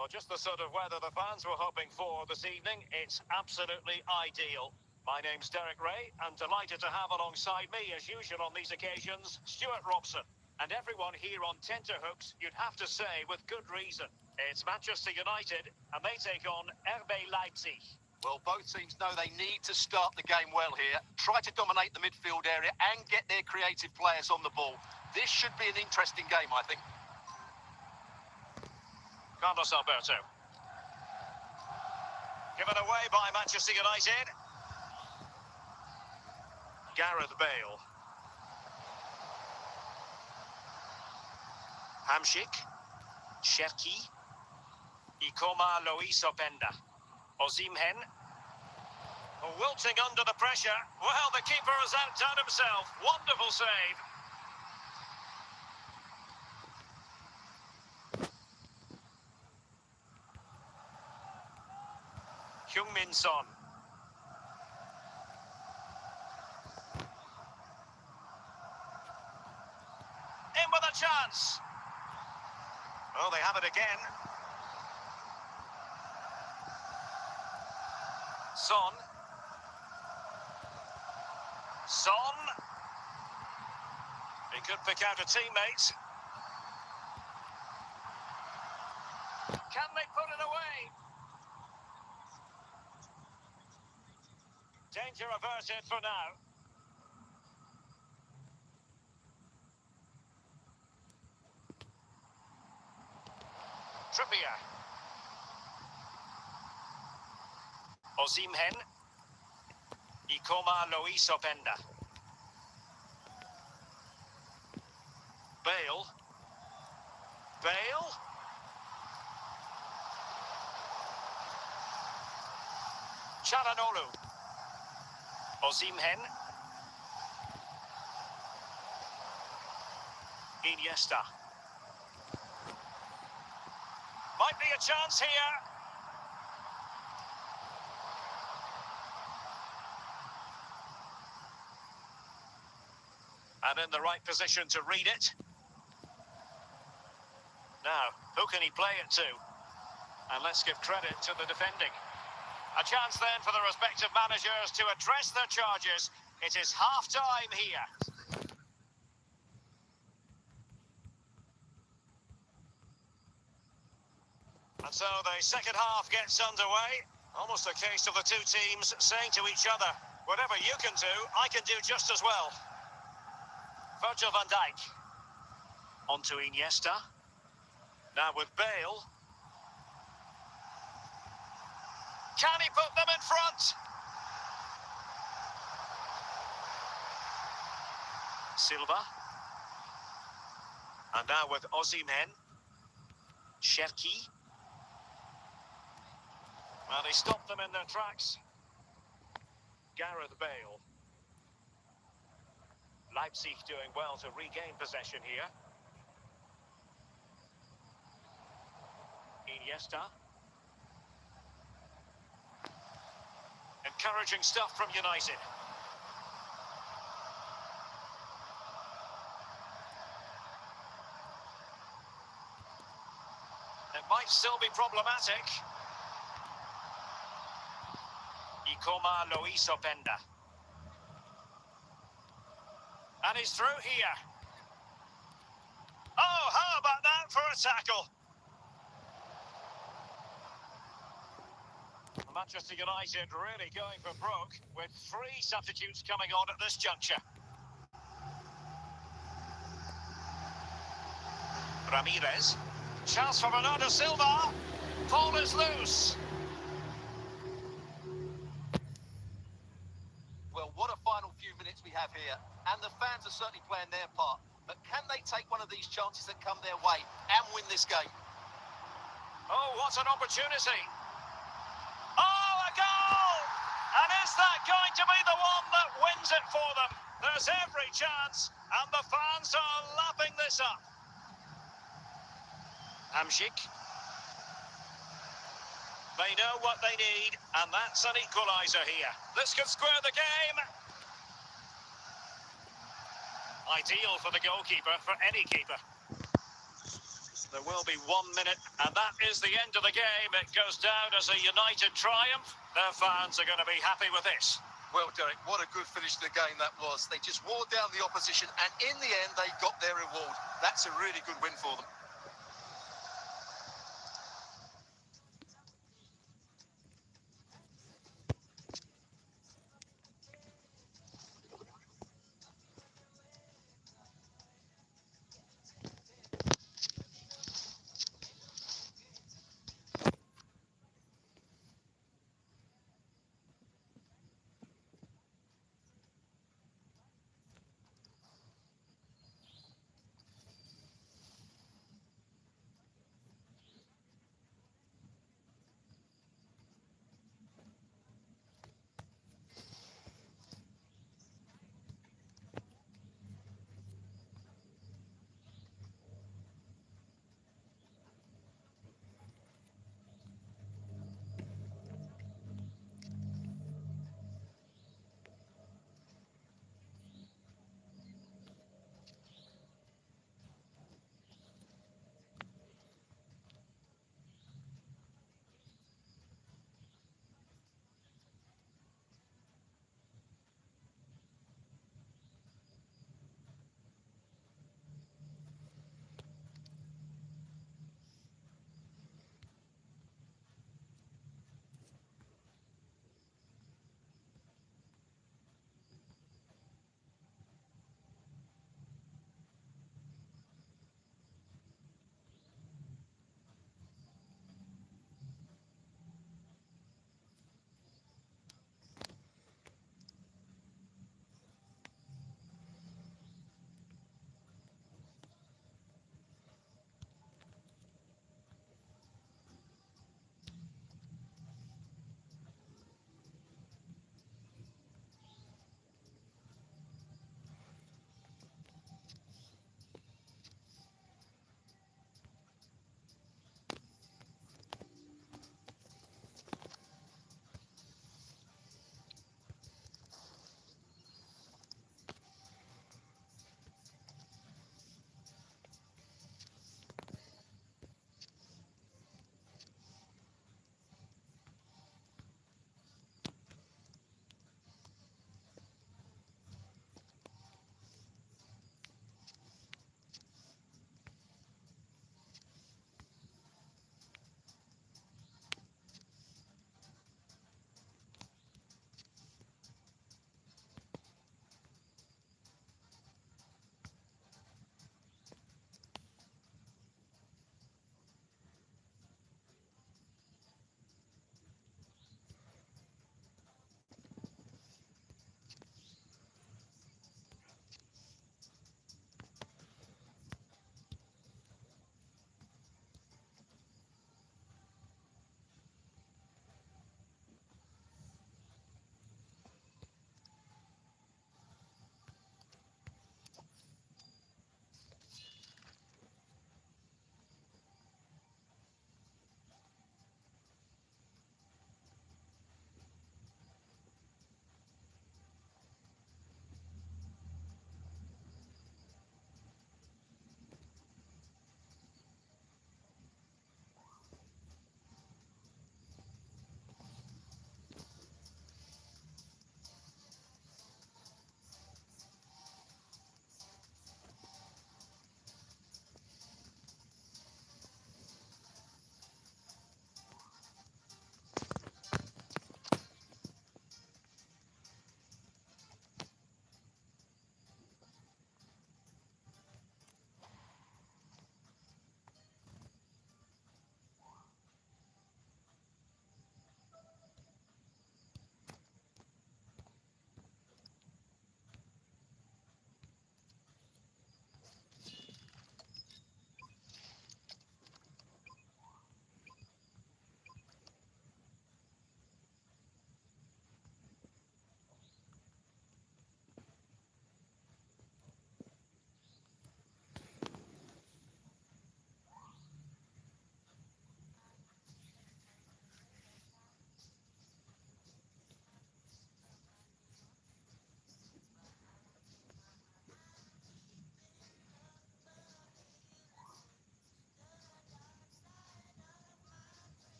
Well, just the sort of weather the fans were hoping for this evening. It's absolutely ideal. My name's Derek Ray. I'm delighted to have alongside me, as usual on these occasions, Stuart Robson. And everyone here on tenterhooks, you'd have to say, with good reason. It's Manchester United, and they take on RB Leipzig. Well, both teams know they need to start the game well here, try to dominate the midfield area and get their creative players on the ball. This should be an interesting game, I think. Carlos Alberto. Given away by Manchester United. Gareth Bale. Hamšík. Cherki. Ikoma Lois Openda. Osimhen. Wilting under the pressure. Well, the keeper has outdone himself. Wonderful save. Heung-min Son. In with a chance. Oh, they have it again. Son. Son. He could pick out a teammate. Can they put it away? Danger averted for now. Trippier. Osimhen. Ikoma Lois Openda. Bale. Bale. Çalhanoğlu. Osimhen. Iniesta. Might be a chance here. And in the right position to read it. Now, who can he play it to? And let's give credit to the defending. A chance then for the respective managers to address their charges. It is half-time here. And so the second half gets underway. Almost a case of the two teams saying to each other, whatever you can do, I can do just as well. Virgil van Dijk. On to Iniesta. Now with Bale. Can he put them in front? Silva. And now with Osimhen. Cherki. Well, he stopped them in their tracks. Gareth Bale. Leipzig doing well to regain possession here. Iniesta. Encouraging stuff from United. It might still be problematic. Ikoma Lois Openda. And he's through here. Oh, how about that for a tackle? Manchester United really going for broke with 3 substitutes coming on at this juncture. Ramirez. Chance for Bernardo Silva. Ball is loose. Well, what a final few minutes we have here. And the fans are certainly playing their part. But can they take one of these chances that come their way and win this game? Oh, what an opportunity. Oh, a goal! And is that going to be the one that wins it for them? There's every chance, and the fans are lapping this up. Hamšík. They know what they need, and that's an equaliser here. This could square the game. Ideal for the goalkeeper, for any keeper. There will be 1 minute, and that is the end of the game. It goes down as a united triumph. Their fans are going to be happy with this. Well, Derek, what a good finish to the game that was. They just wore down the opposition, and in the end, they got their reward. That's a really good win for them.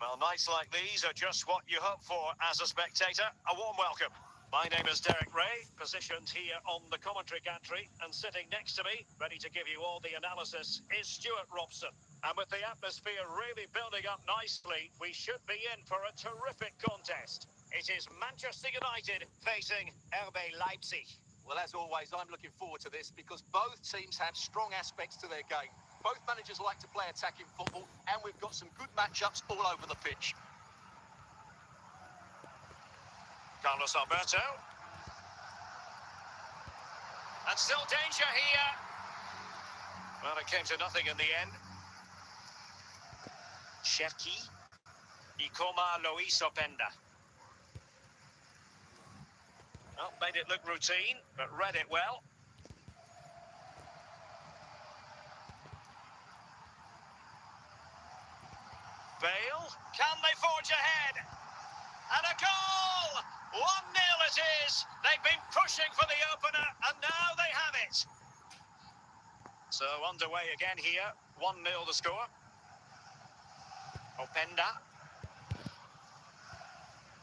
Well, nights like these are just what you hope for as a spectator. A warm welcome. My name is Derek Ray, positioned here on the commentary gantry, and sitting next to me, ready to give you all the analysis, is Stuart Robson. And with the atmosphere really building up nicely, we should be in for a terrific contest. It is Manchester United facing RB Leipzig. Well, as always, I'm looking forward to this because both teams have strong aspects to their game. Both managers like to play attacking football, and we've got some good matchups all over the pitch. Carlos Alberto. And still danger here. Well, it came to nothing in the end. Cherki. Ikoma Luis Openda. Well, made it look routine, but read it well. Bale. Can they forge ahead? And a goal! 1-0 it is. They've been pushing for the opener, and now they have it. So underway again here. 1-0 the score. Openda.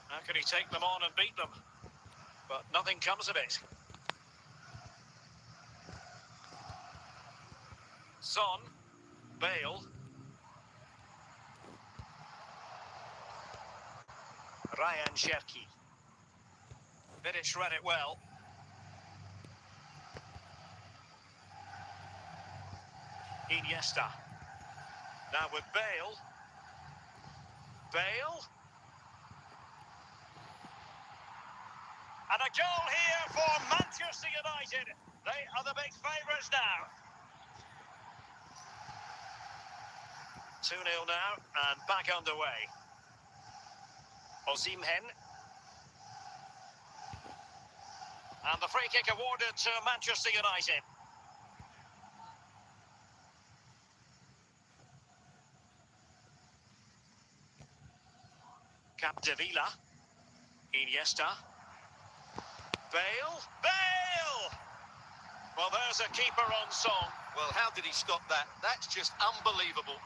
How can he take them on and beat them? But nothing comes of it. Son. Bale. Ryan Cherki. Vidic read it well. Iniesta. Now with Bale. Bale. And a goal here for Manchester United. They are the big favourites now. 2-0 now and back underway. Osimhen. And the free kick awarded to Manchester United. Capdevila. Iniesta. Bale. Bale! Well, there's a keeper on song. Well, how did he stop that? That's just unbelievable.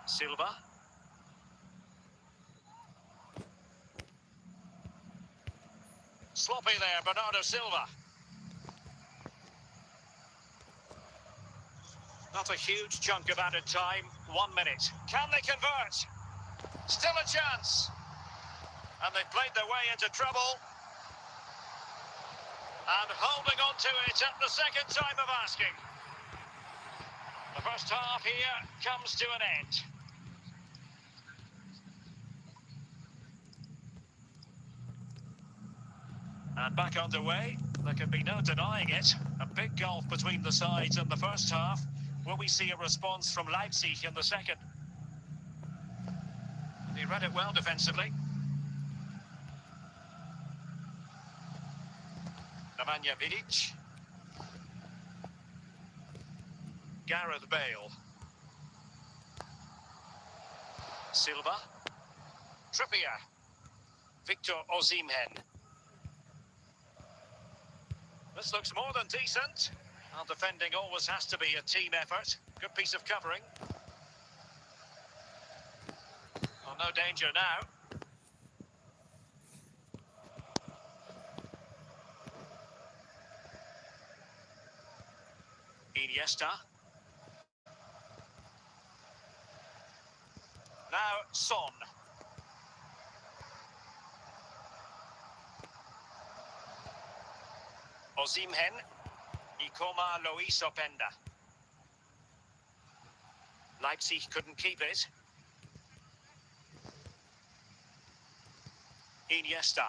Silva. Sloppy there, Bernardo Silva. Not a huge chunk of added time. 1 minute. Can they convert? Still a chance. And they've played their way into trouble. And holding on to it at the second time of asking. The first half here comes to an end. And back underway. There can be no denying it. A big gulf between the sides in the first half. Will we see a response from Leipzig in the second? He read it well defensively. Nemanja Vidic. Gareth Bale. Silva. Trippier. Victor Osimhen. This looks more than decent. Well, defending always has to be a team effort. Good piece of covering. Oh, no danger now. Iniesta. Now, Son. Osimhen. Ikoma Luis Openda. Leipzig couldn't keep it. Iniesta.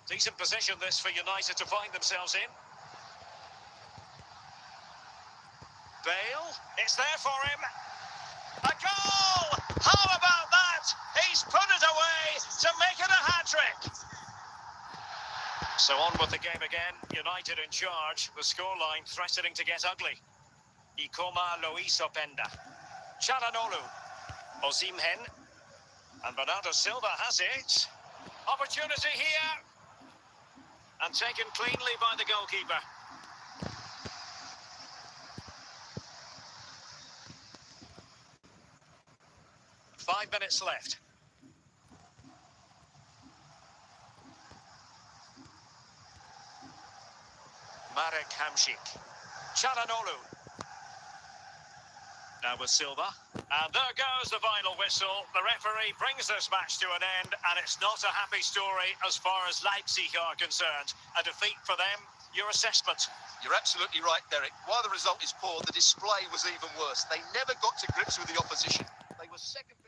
Decent position this for United to find themselves in. Bale. It's there for him. A goal! How about that? He's put it away to make it a hat-trick. So on with the game again. United in charge. The scoreline threatening to get ugly. Ikoma Luis Openda. Çalhanoğlu. Osimhen. And Bernardo Silva has it. Opportunity here. And taken cleanly by the goalkeeper. 5 minutes left. Marek Hamšík. Çalhanoğlu. Now with Silva. And there goes the final whistle. The referee brings this match to an end, and it's not a happy story as far as Leipzig are concerned. A defeat for them. Your assessment? You're absolutely right, Derek. While the result is poor, the display was even worse. They never got to grips with the opposition. They were second best.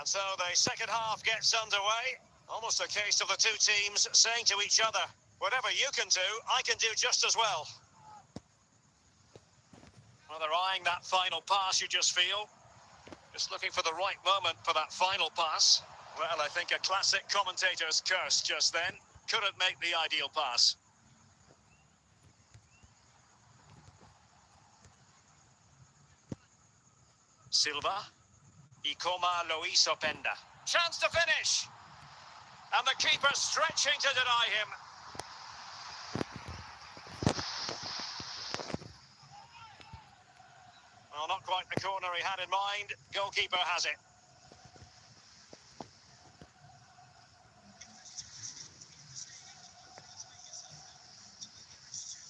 And so the second half gets underway. Almost a case of the two teams saying to each other, whatever you can do, I can do just as well. Well, they're eyeing that final pass, you just feel. Just looking for the right moment for that final pass. Well, I think a classic commentator's curse just then. Couldn't make the ideal pass. Silva. Ikoma Luis Openda. Chance to finish. And the keeper stretching to deny him. Well, not quite the corner he had in mind. Goalkeeper has it.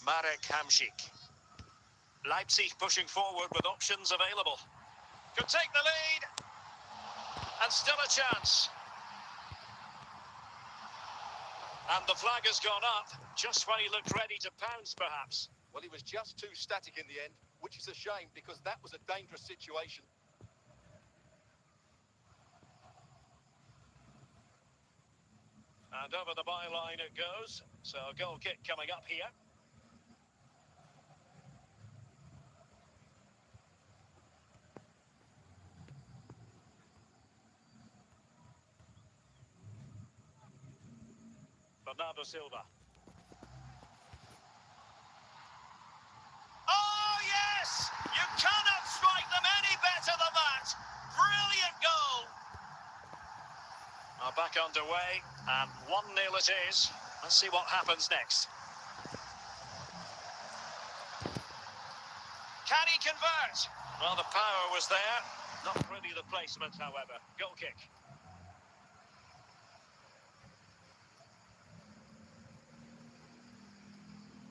Marek Hamšík. Leipzig pushing forward with options available. Could take the lead. And still a chance. And the flag has gone up, just when he looked ready to pounce, perhaps. Well, he was just too static in the end, which is a shame because that was a dangerous situation. And over the byline it goes. So a goal kick coming up here. Bernardo Silva. Oh, yes! You cannot strike them any better than that. Brilliant goal. Now back underway, and 1-0 it is. Let's see what happens next. Can he convert? Well, the power was there. Not really the placement, however. Goal kick.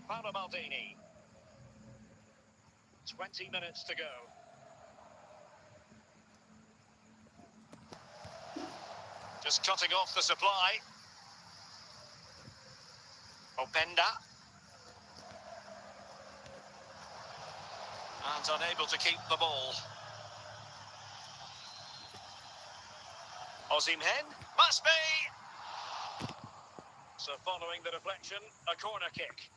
Paolo Maldini. 20 minutes to go. Just cutting off the supply. Openda. And unable to keep the ball. Osimhen. Must be! So following the deflection, a corner kick.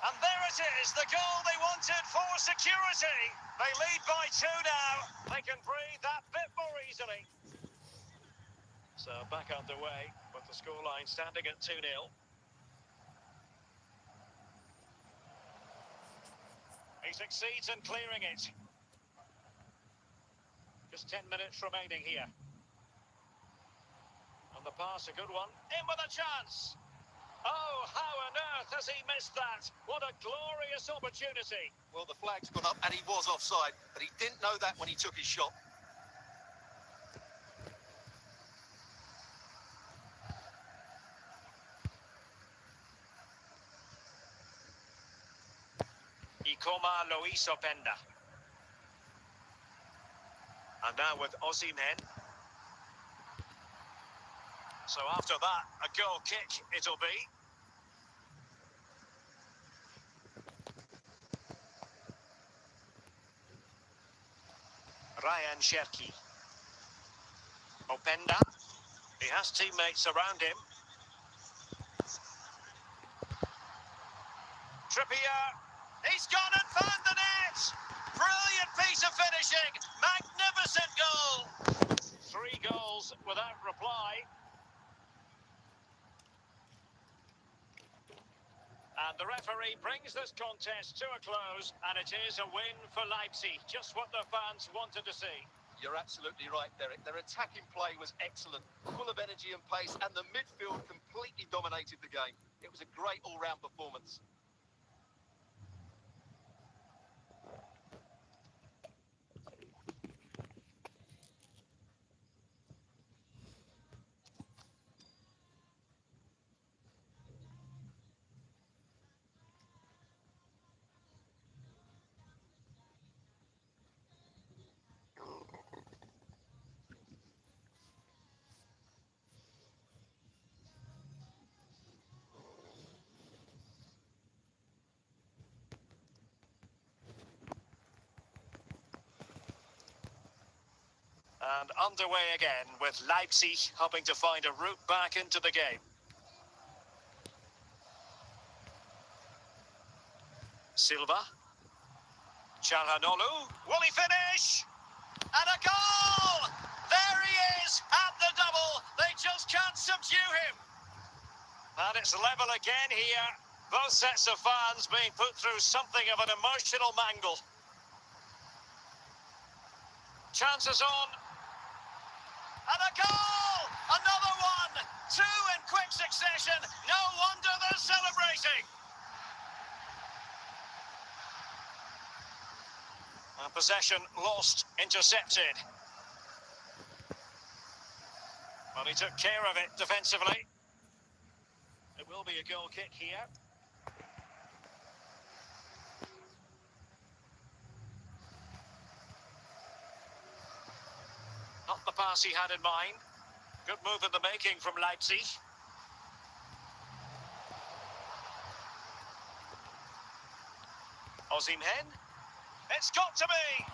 And there it is, the goal they wanted for security. They lead by 2 now. They can breathe that bit more easily. So back underway, with the scoreline standing at 2-0. He succeeds in clearing it. Just 10 minutes remaining here. And the pass, a good one. In with a chance. Oh, how on earth has he missed that? What a glorious opportunity. Well, the flag's gone up and he was offside, but he didn't know that when he took his shot. Openda. And now with Osimhen. So after that, a goal kick it'll be. Ryan Cherki. Openda. He has teammates around him. Trippier. He's gone and found the net! Brilliant piece of finishing! Magnificent goal! 3 goals without reply. And the referee brings this contest to a close, and it is a win for Leipzig. Just what the fans wanted to see. You're absolutely right, Derek. Their attacking play was excellent, full of energy and pace, and the midfield completely dominated the game. It was a great all-round performance. And underway again, with Leipzig hoping to find a route back into the game. Silva. Çalhanoğlu. Will he finish? And a goal! There he is, at the double. They just can't subdue him. And it's level again here. Both sets of fans being put through something of an emotional mangle. Chances on. And a goal! Another one! 2 in quick succession. No wonder they're celebrating. And possession lost, intercepted. Well, he took care of it defensively. It will be a goal kick here. Not the pass he had in mind. Good move in the making from Leipzig. Osimhen. It's got to be!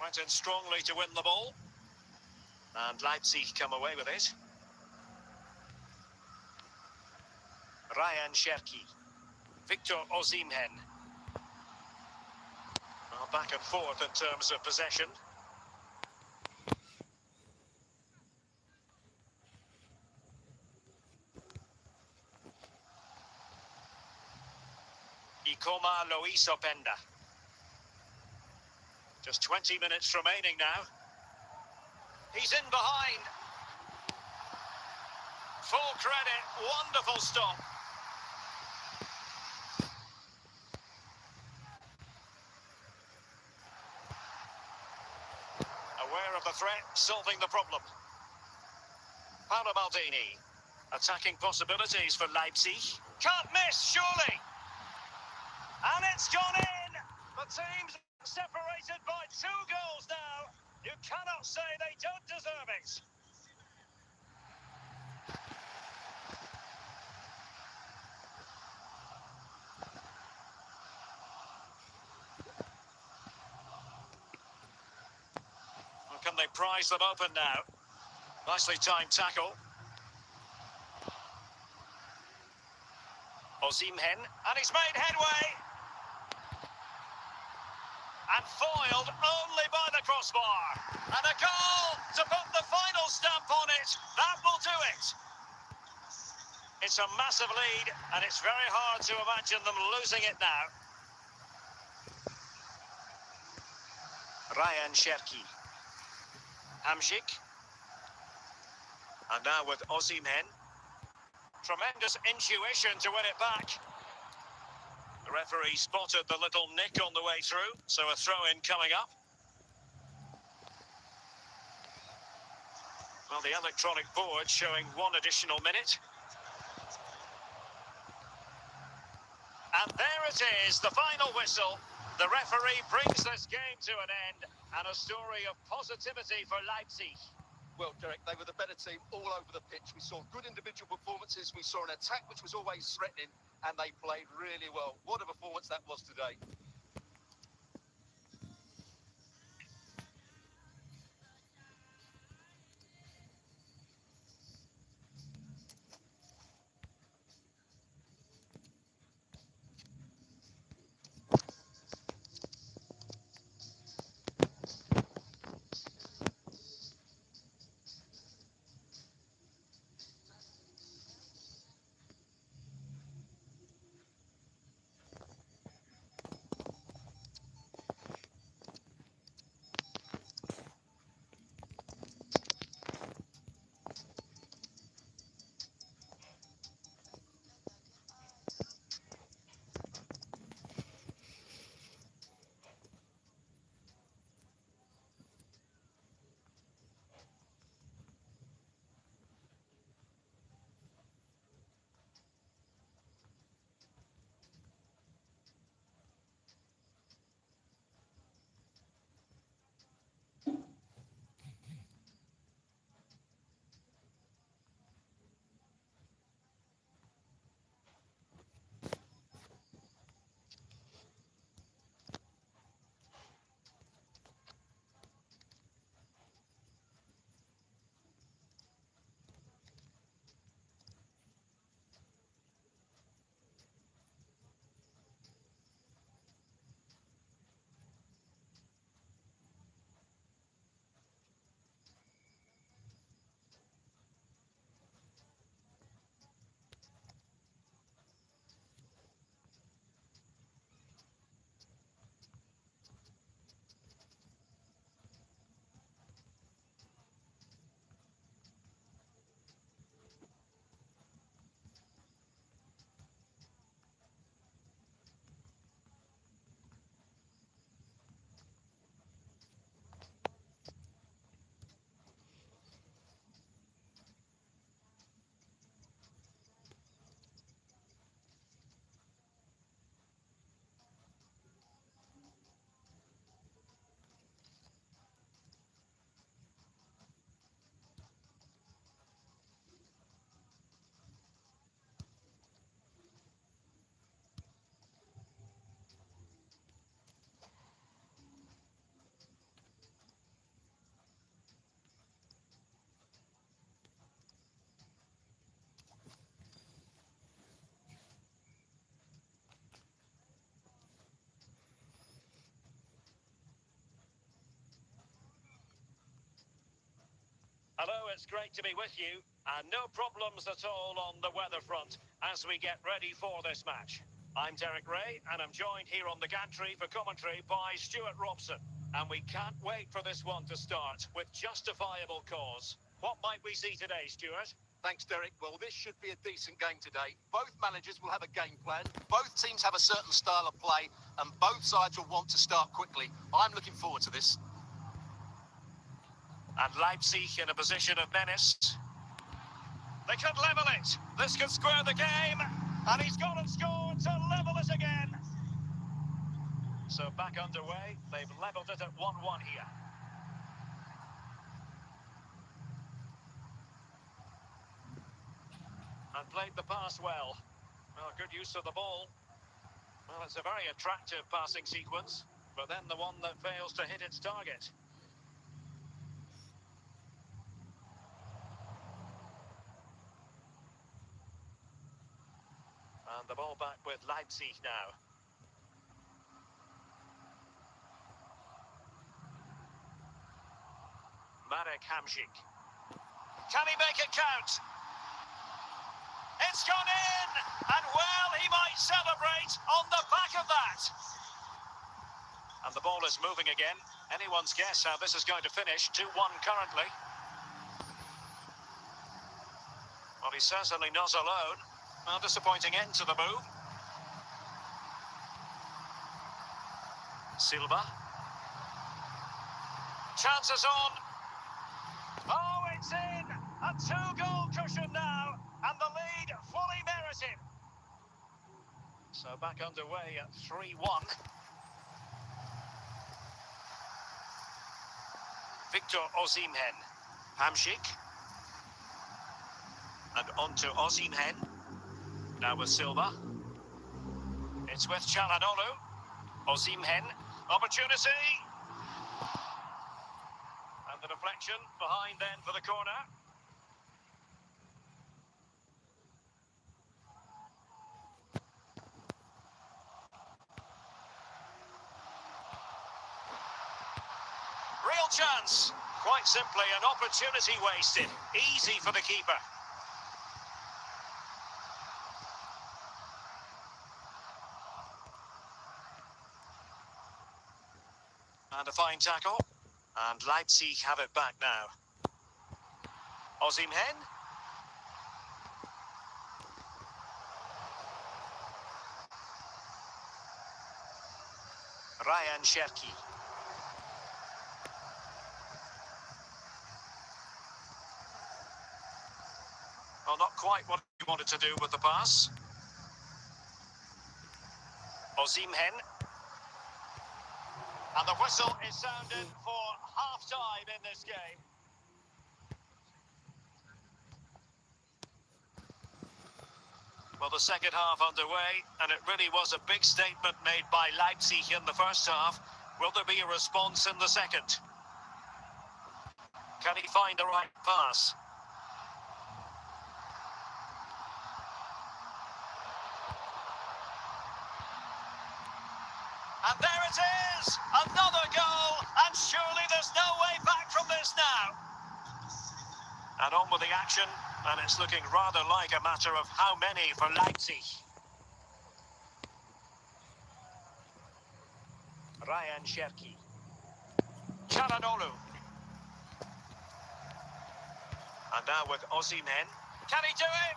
Went in strongly to win the ball. And Leipzig come away with it. Ryan Cherki. Victor Osimhen. Well, back and forth in terms of possession. Openda. Just 20 minutes remaining now. He's in behind. Full credit, wonderful stop. Aware of the threat, solving the problem. Paolo Maldini. Attacking possibilities for Leipzig. Can't miss, surely. And it's gone in! The team's separated by 2 goals now. You cannot say they don't deserve it. Can they prise them open now? Nicely timed tackle. Osimhen, and he's made headway. And foiled only by the crossbar. And a goal to put the final stamp on it. That will do it. It's a massive lead, and it's very hard to imagine them losing it now. Ryan Cherki. Hamsik. And now with Osimhen. Tremendous intuition to win it back. The referee spotted the little nick on the way through, so a throw-in coming up. Well, the electronic board showing 1 additional minute. And there it is, the final whistle. The referee brings this game to an end, and a story of positivity for Leipzig. Well, Derek, they were the better team all over the pitch. We saw good individual performances. We saw an attack which was always threatening, and they played really well. What a performance that was today. Hello, it's great to be with you, and no problems at all on the weather front as we get ready for this match. I'm Derek Ray, and I'm joined here on the gantry for commentary by Stuart Robson. And we can't wait for this one to start with justifiable cause. What might we see today, Stuart? Thanks, Derek. Well, this should be a decent game today. Both managers will have a game plan. Both teams have a certain style of play, and both sides will want to start quickly. I'm looking forward to this. And Leipzig in a position of menace. They could level it. This could square the game. And he's gone and scored to level it again. So back underway. They've levelled it at 1-1 here. And played the pass well. Well, good use of the ball. Well, it's a very attractive passing sequence, but then the one that fails to hit its target. And the ball back with Leipzig now. Marek Hamsik. Can he make it count? It's gone in! And well, he might celebrate on the back of that. And the ball is moving again. Anyone's guess how this is going to finish. 2-1 currently. Well, he's certainly not alone. A disappointing end to the move. Silva. Chances on. Oh, it's in! A 2-goal cushion now, and the lead fully merited. So back underway at 3-1. Victor Osimhen. Hamsik. And on to Osimhen. Now with Silva. It's with Çalhanoğlu. Osimhen. Opportunity. And the deflection behind then for the corner. Real chance. Quite simply an opportunity wasted. Easy for the keeper. And a fine tackle. And Leipzig have it back now. Osimhen. Ryan Cherki. Well, not quite what he wanted to do with the pass. Osimhen. And the whistle is sounded for half-time in this game. Well, the second half underway, and it really was a big statement made by Leipzig in the first half. Will there be a response in the second? Can he find the right pass? And there it is! Another goal! And surely there's no way back from this now. And on with the action, and it's looking rather like a matter of how many for Leipzig. Ryan Cherki. Çalhanoğlu. And now with Osimhen. Can he do it?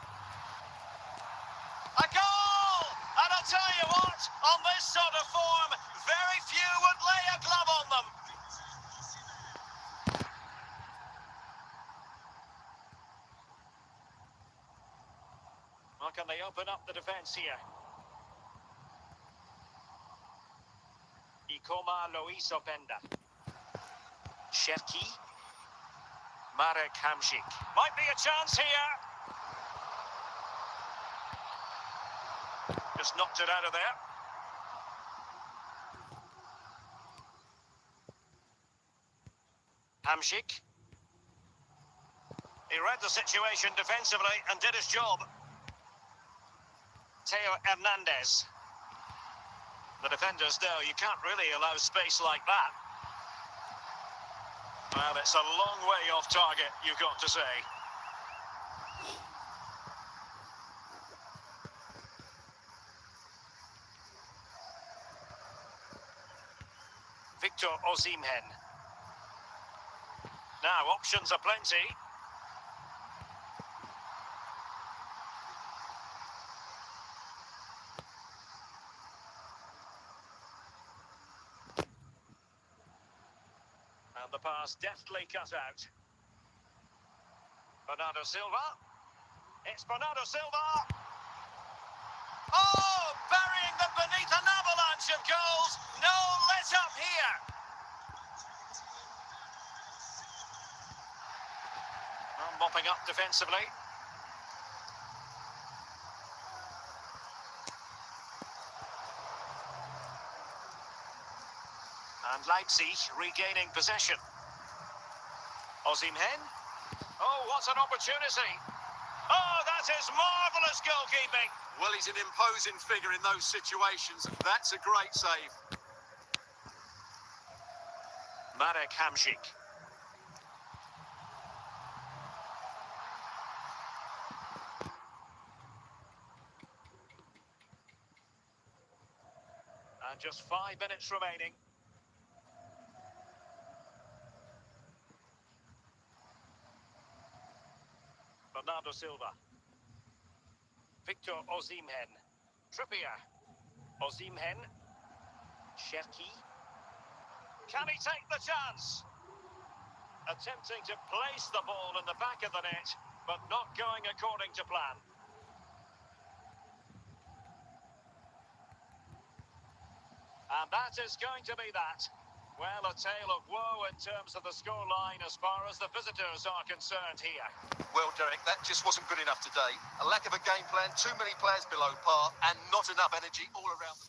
A goal! And I'll tell you what, on this sort of form, very few would lay a glove on them. How can they open up the defence here? Ikoma Lois Openda. Cherki. Marek Hamsik. Might be a chance here. Just knocked it out of there. Hamsik. He read the situation defensively and did his job. Theo Hernandez. The defenders know you can't really allow space like that. Well, it's a long way off target, you've got to say. Victor Osimhen. Now, options are plenty. And the pass deftly cut out. Bernardo Silva. It's Bernardo Silva. Oh, burying them beneath an avalanche of goals. No let up here. Well, mopping up defensively. And Leipzig regaining possession. Osimhen. Oh, what an opportunity. Oh, that is marvellous goalkeeping. Well, he's an imposing figure in those situations. That's a great save. Marek Hamšík. And just 5 minutes remaining. Bernardo Silva. Victor Osimhen. Trippier. Osimhen. Cherki. Can he take the chance? Attempting to place the ball in the back of the net, but not going according to plan. And that is going to be that. Well, a tale of woe in terms of the scoreline as far as the visitors are concerned here. Well, Derek, that just wasn't good enough today. A lack of a game plan, too many players below par, and not enough energy all around.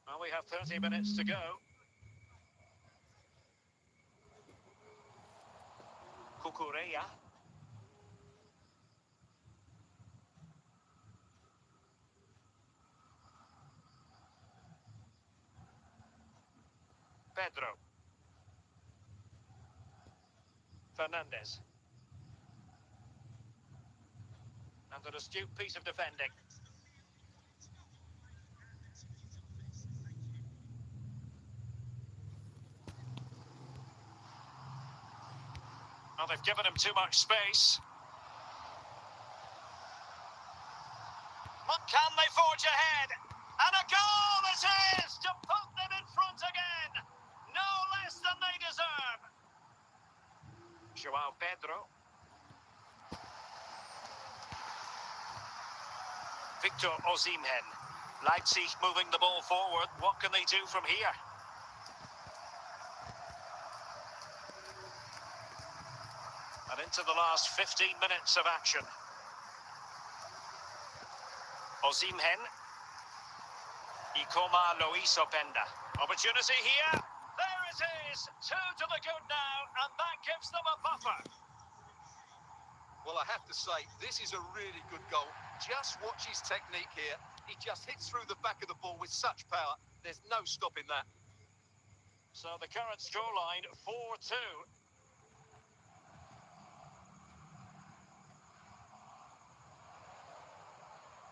Well, we have 30 minutes to go. Cucurella. Pedro. Fernandez. And an astute piece of defending. Well, they've given him too much space. But can they forge ahead? And a goal it is to put them in front again. No less than they deserve. João Pedro. Victor Osimhen. Leipzig moving the ball forward. What can they do from here? And into the last 15 minutes of action. Osimhen. Ikoma Luis Openda. Opportunity here. There it is. 2 to the good now, and that gives them a buffer. Well, I have to say, this is a really good goal. Just watch his technique here. He just hits through the back of the ball with such power. There's no stopping that. So the current scoreline, 4-2.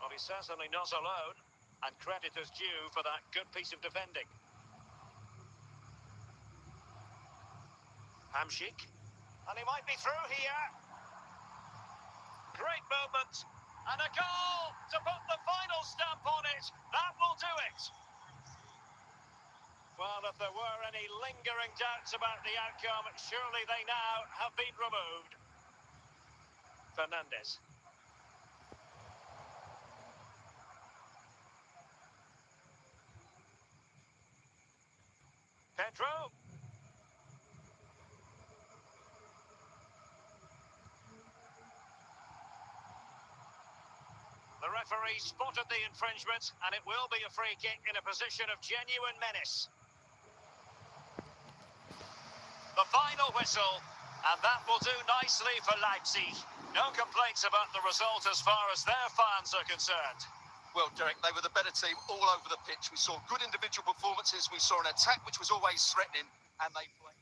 Well, he's certainly not alone, and credit is due for that good piece of defending. Hamšík, and he might be through here. Great movement, and a goal to put the final stamp on it. That will do it. Well, if there were any lingering doubts about the outcome, surely they now have been removed. Fernandez. Pedro. The referee spotted the infringement, and it will be a free kick in a position of genuine menace. The final whistle, and that will do nicely for Leipzig. No complaints about the result as far as their fans are concerned. Well, Derek, they were the better team all over the pitch. We saw good individual performances. We saw an attack which was always threatening, and they played.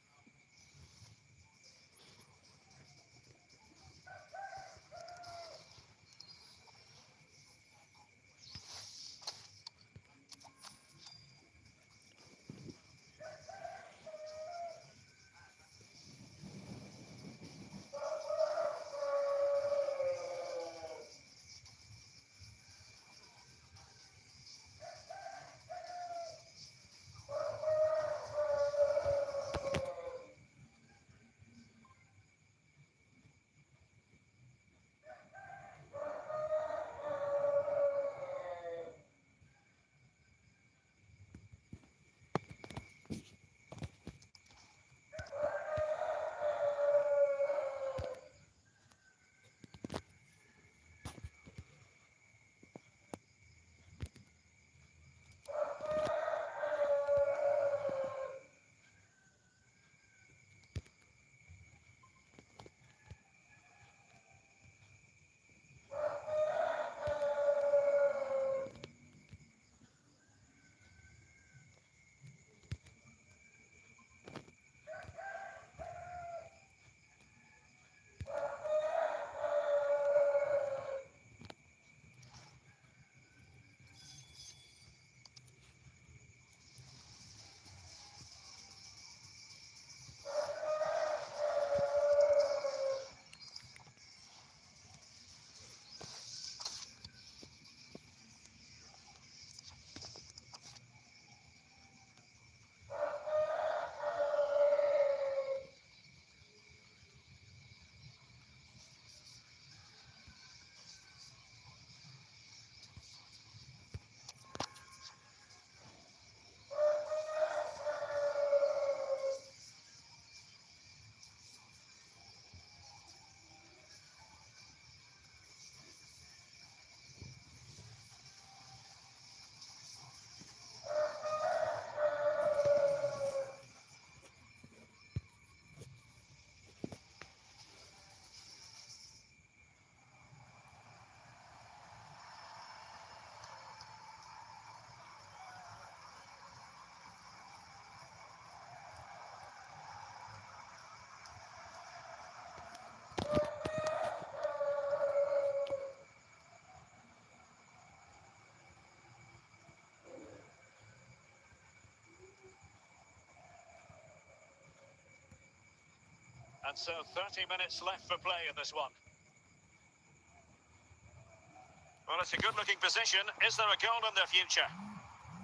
And so 30 minutes left for play in this one. Well, it's a good-looking position. Is there a goal in their future?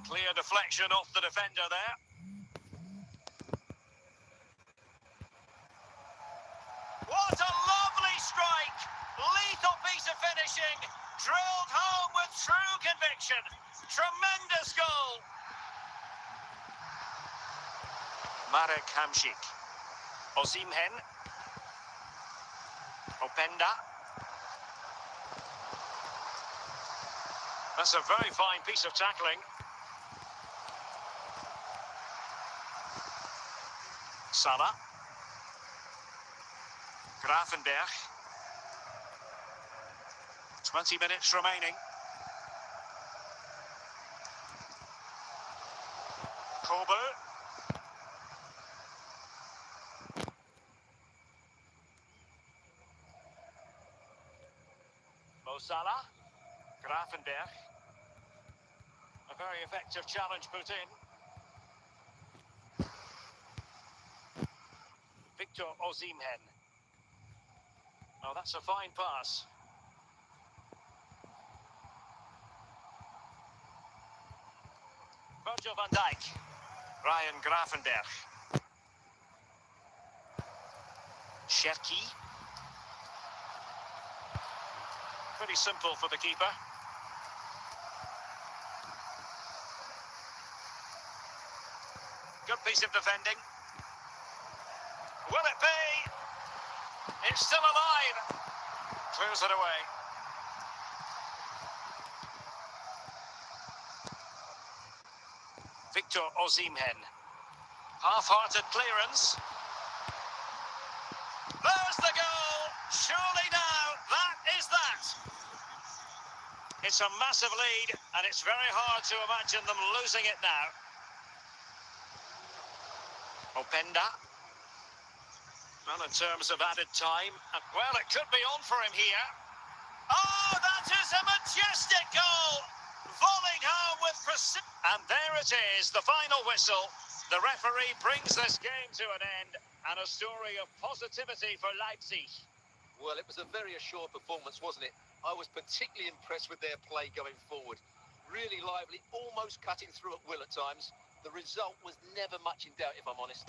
Clear deflection off the defender there. What a lovely strike! Lethal piece of finishing. Drilled home with true conviction. Tremendous goal. Marek Hamšík. Osimhen. Openda. That's a very fine piece of tackling. Salah. Grafenberg. 20 minutes remaining. Kobu. Mo Salah. Grafenberg. A very effective challenge put in. Victor Osimhen. Oh, that's a fine pass. Virgil van Dijk. Ryan Gravenberch. Sherky. Pretty simple for the keeper. Good piece of defending. Will it be? It's still alive. Clears it away. Victor Osimhen. Half-hearted clearance. There's the goal. Surely now, that is that. It's a massive lead, and it's very hard to imagine them losing it now. Openda. Well, in terms of added time, well, it could be on for him here. Oh, that is a majestic goal! Volleyed home with precision. And there it is, the final whistle. The referee brings this game to an end, and a story of positivity for Leipzig. Well, it was a very assured performance, wasn't it? I was particularly impressed with their play going forward. Really lively, almost cutting through at will at times. The result was never much in doubt, if I'm honest.